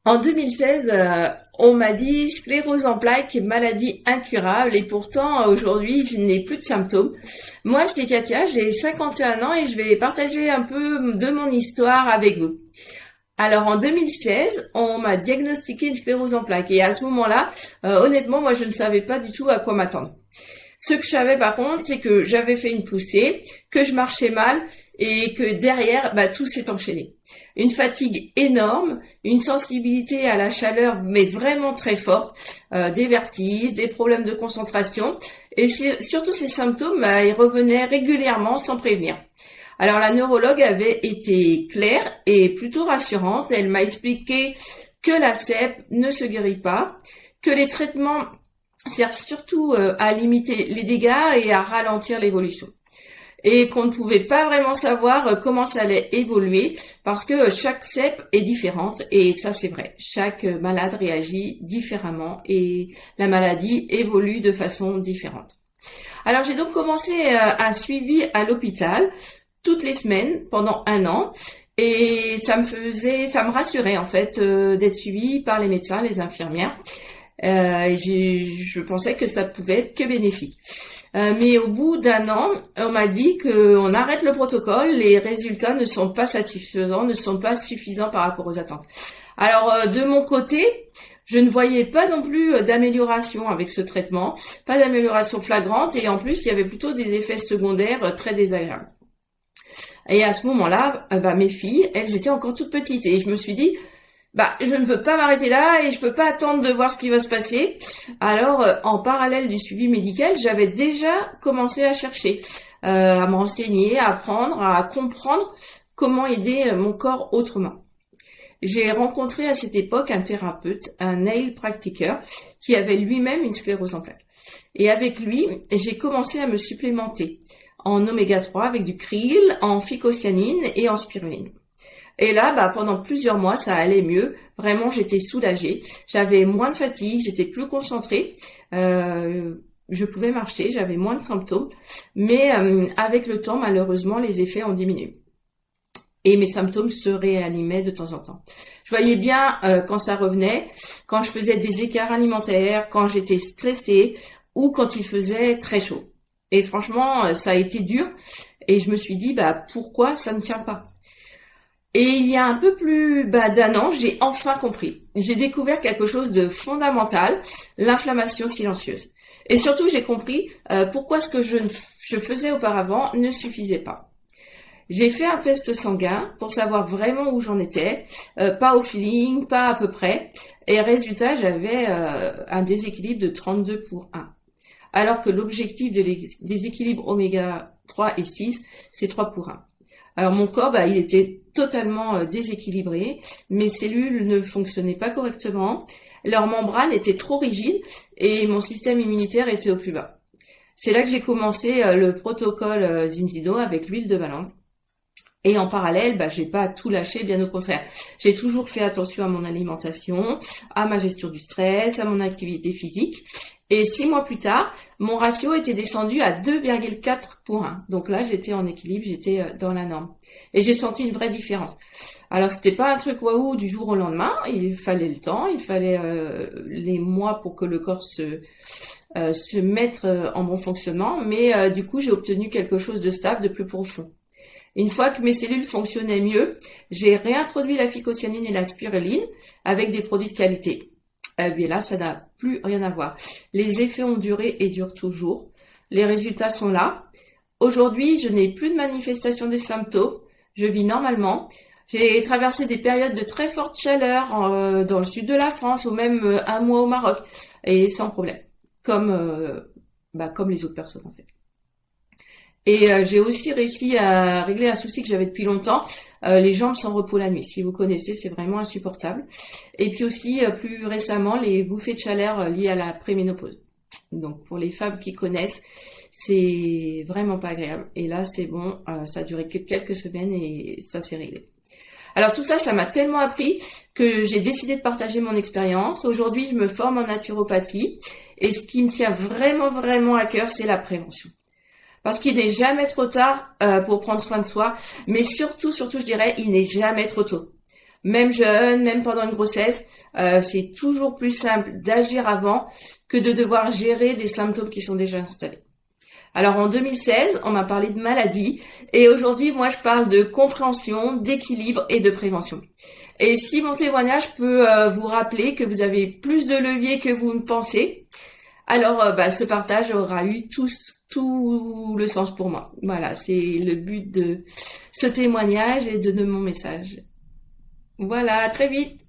En 2016, on m'a dit sclérose en plaques, maladie incurable, et pourtant aujourd'hui je n'ai plus de symptômes. Moi c'est Katia, j'ai 51 ans et je vais partager un peu de mon histoire avec vous. Alors en 2016, on m'a diagnostiqué une sclérose en plaques et à ce moment-là, honnêtement moi je ne savais pas du tout à quoi m'attendre. Ce que je savais par contre, c'est que j'avais fait une poussée, que je marchais mal et que derrière, tout s'est enchaîné. Une fatigue énorme, une sensibilité à la chaleur mais vraiment très forte, des vertiges, des problèmes de concentration et surtout ces symptômes, ils revenaient régulièrement sans prévenir. Alors la neurologue avait été claire et plutôt rassurante. Elle m'a expliqué que la CEP ne se guérit pas, que les traitements servent surtout à limiter les dégâts et à ralentir l'évolution. Et qu'on ne pouvait pas vraiment savoir comment ça allait évoluer parce que chaque CEP est différente et ça c'est vrai. Chaque malade réagit différemment et la maladie évolue de façon différente. Alors j'ai donc commencé un suivi à l'hôpital toutes les semaines pendant 1 an et ça me rassurait en fait d'être suivie par les médecins, les infirmières. Je pensais que ça pouvait être que bénéfique. Mais au bout d'1 an, on m'a dit qu'on arrête le protocole, les résultats ne sont pas satisfaisants, ne sont pas suffisants par rapport aux attentes. Alors de mon côté, je ne voyais pas non plus d'amélioration avec ce traitement, pas d'amélioration flagrante et en plus il y avait plutôt des effets secondaires très désagréables. Et à ce moment-là, mes filles, elles étaient encore toutes petites et je me suis dit je ne peux pas m'arrêter là et je peux pas attendre de voir ce qui va se passer. Alors, en parallèle du suivi médical, j'avais déjà commencé à chercher, à me renseigner, à apprendre, à comprendre comment aider mon corps autrement. J'ai rencontré à cette époque un thérapeute, un nail practitioner, qui avait lui-même une sclérose en plaques. Et avec lui, j'ai commencé à me supplémenter en oméga 3 avec du krill, en phycocyanine et en spiruline. Et là, pendant plusieurs mois, ça allait mieux. Vraiment, j'étais soulagée. J'avais moins de fatigue, j'étais plus concentrée. Je pouvais marcher, j'avais moins de symptômes. Mais avec le temps, malheureusement, les effets ont diminué. Et mes symptômes se réanimaient de temps en temps. Je voyais bien quand ça revenait, quand je faisais des écarts alimentaires, quand j'étais stressée ou quand il faisait très chaud. Et franchement, ça a été dur. Et je me suis dit, pourquoi ça ne tient pas ? Et il y a un peu plus d'1 an, j'ai enfin compris. J'ai découvert quelque chose de fondamental, l'inflammation silencieuse. Et surtout, j'ai compris pourquoi ce que je faisais auparavant ne suffisait pas. J'ai fait un test sanguin pour savoir vraiment où j'en étais, pas au feeling, pas à peu près. Et résultat, j'avais un déséquilibre de 32:1. Alors que l'objectif des équilibres oméga 3 et 6, c'est 3:1. Alors mon corps, il était totalement déséquilibré, mes cellules ne fonctionnaient pas correctement, leurs membranes étaient trop rigides et mon système immunitaire était au plus bas. C'est là que j'ai commencé le protocole Zinzido avec l'huile de balancre. Et en parallèle, j'ai pas tout lâché, bien au contraire. J'ai toujours fait attention à mon alimentation, à ma gestion du stress, à mon activité physique. Et 6 mois plus tard, mon ratio était descendu à 2,4:1. Donc là, j'étais en équilibre, j'étais dans la norme. Et j'ai senti une vraie différence. Alors, c'était pas un truc waouh du jour au lendemain. Il fallait le temps, il fallait les mois pour que le corps se mette en bon fonctionnement. Mais du coup, j'ai obtenu quelque chose de stable, de plus profond. Une fois que mes cellules fonctionnaient mieux, j'ai réintroduit la phycocyanine et la spiruline avec des produits de qualité. Bien là, ça n'a plus rien à voir. Les effets ont duré et durent toujours. Les résultats sont là. Aujourd'hui, je n'ai plus de manifestation des symptômes. Je vis normalement. J'ai traversé des périodes de très forte chaleur dans le sud de la France ou même 1 mois au Maroc et sans problème. Comme les autres personnes en fait. Et j'ai aussi réussi à régler un souci que j'avais depuis longtemps, les jambes sans repos la nuit. Si vous connaissez, c'est vraiment insupportable. Et puis aussi, plus récemment, les bouffées de chaleur liées à la préménopause. Donc pour les femmes qui connaissent, c'est vraiment pas agréable. Et là, c'est bon, ça a duré que quelques semaines et ça s'est réglé. Alors tout ça, ça m'a tellement appris que j'ai décidé de partager mon expérience. Aujourd'hui, je me forme en naturopathie et ce qui me tient vraiment, vraiment à cœur, c'est la prévention. Parce qu'il n'est jamais trop tard pour prendre soin de soi, mais surtout, je dirais, il n'est jamais trop tôt. même jeune, même pendant une grossesse, c'est toujours plus simple d'agir avant que de devoir gérer des symptômes qui sont déjà installés. Alors en 2016, on m'a parlé de maladie et aujourd'hui, moi, je parle de compréhension, d'équilibre et de prévention. Et si mon témoignage peut vous rappeler que vous avez plus de leviers que vous ne pensez, alors ce partage aura eu tout le sens pour moi. Voilà, c'est le but de ce témoignage et de mon message. Voilà, à très vite.